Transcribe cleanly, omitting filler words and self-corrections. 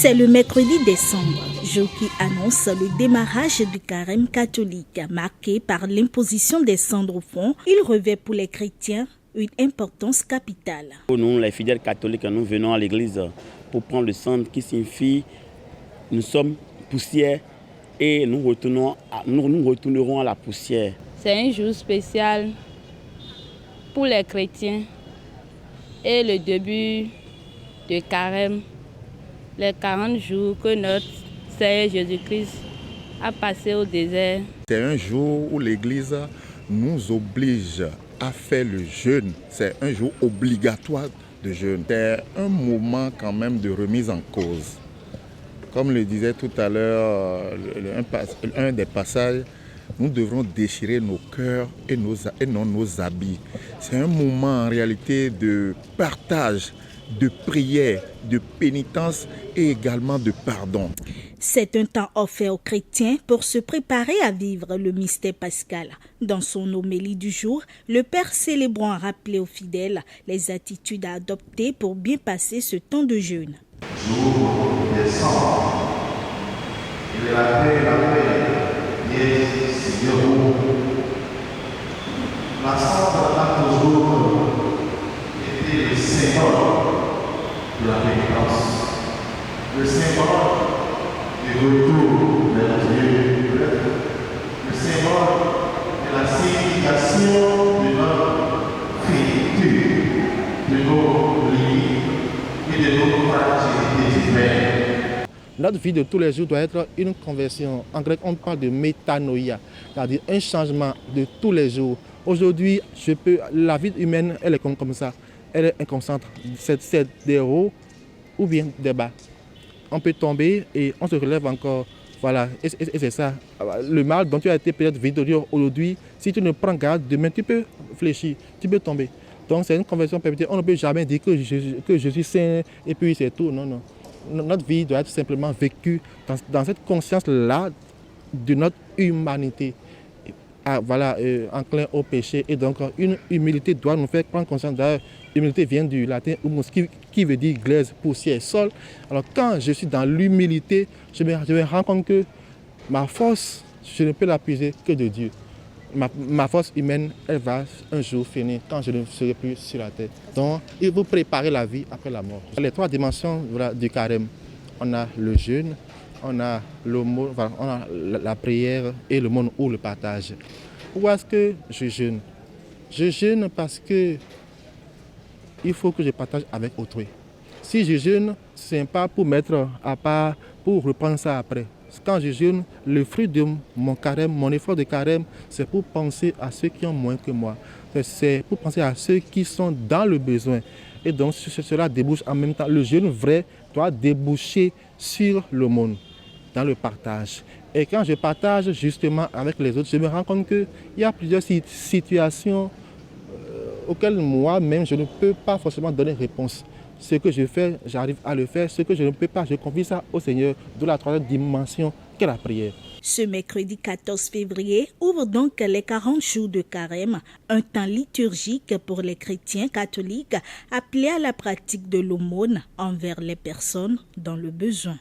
C'est le mercredi décembre, jour qui annonce le démarrage du carême catholique. Marqué par l'imposition des cendres au fond, il revêt pour les chrétiens une importance capitale. Pour nous, les fidèles catholiques, nous venons à l'église pour prendre le cendre qui signifie nous sommes poussière et nous retournerons à la poussière. C'est un jour spécial pour les chrétiens et le début de carême, les 40 jours que notre Seigneur Jésus-Christ a passé au désert. C'est un jour où l'Église nous oblige à faire le jeûne. C'est un jour obligatoire de jeûne. C'est un moment quand même de remise en cause. Comme le disait tout à l'heure un des passages, nous devrons déchirer nos cœurs et non nos habits. C'est un moment en réalité de partage, de prière, de pénitence et également de pardon. C'est un temps offert aux chrétiens pour se préparer à vivre le mystère pascal. Dans son homélie du jour, le Père célébrant a rappelé aux fidèles les attitudes à adopter pour bien passer ce temps de jeûne. Jour décembre, il est la paix, Seigneur. La cendre a toujours été le symbole de la pénitence, le symbole du retour vers Dieu, le symbole de la signification de notre finitude, de nos limites et de nos fragilités humaines. Notre vie de tous les jours doit être une conversion. En grec, on parle de métanoïa, c'est-à-dire un changement de tous les jours. Aujourd'hui, la vie humaine, elle est comme ça. Elle est inconstante. C'est des hauts ou bien des bas. On peut tomber et on se relève encore. Voilà, et c'est ça. Le mal dont tu as été peut-être victorieux aujourd'hui, si tu ne prends garde, demain tu peux fléchir, tu peux tomber. Donc c'est une conversion perpétuelle. On ne peut jamais dire que je suis saint et puis c'est tout. Non, non. Notre vie doit être simplement vécue dans cette conscience-là de notre humanité. Enclin au péché. Et donc, une humilité doit nous faire prendre conscience. D'ailleurs, humilité vient du latin humus, qui veut dire glaise, poussière, sol. Alors, quand je suis dans l'humilité, je me rends compte que ma force, je ne peux la puiser que de Dieu. Ma force humaine, elle va un jour finir quand je ne serai plus sur la terre. Donc, il faut préparer la vie après la mort. Les trois dimensions du carême, on a le jeûne, on a l'aumône, on a la prière et le monde ou le partage. Pourquoi est-ce que je jeûne? Je jeûne parce que il faut que je partage avec autrui. Si je jeûne, ce n'est pas pour mettre à part, pour reprendre ça après. Quand je jeûne, le fruit de mon carême, mon effort de carême, c'est pour penser à ceux qui ont moins que moi. C'est pour penser à ceux qui sont dans le besoin. Et donc cela débouche en même temps. Le jeûne vrai doit déboucher sur le monde, dans le partage. Et quand je partage justement avec les autres, je me rends compte qu'il y a plusieurs situations auxquelles moi-même je ne peux pas forcément donner réponse. Ce que je fais, j'arrive à le faire. Ce que je ne peux pas, je confie ça au Seigneur, de la troisième dimension qu'est la prière. Ce mercredi 14 février ouvre donc les 40 jours de carême, un temps liturgique pour les chrétiens catholiques appelés à la pratique de l'aumône envers les personnes dans le besoin.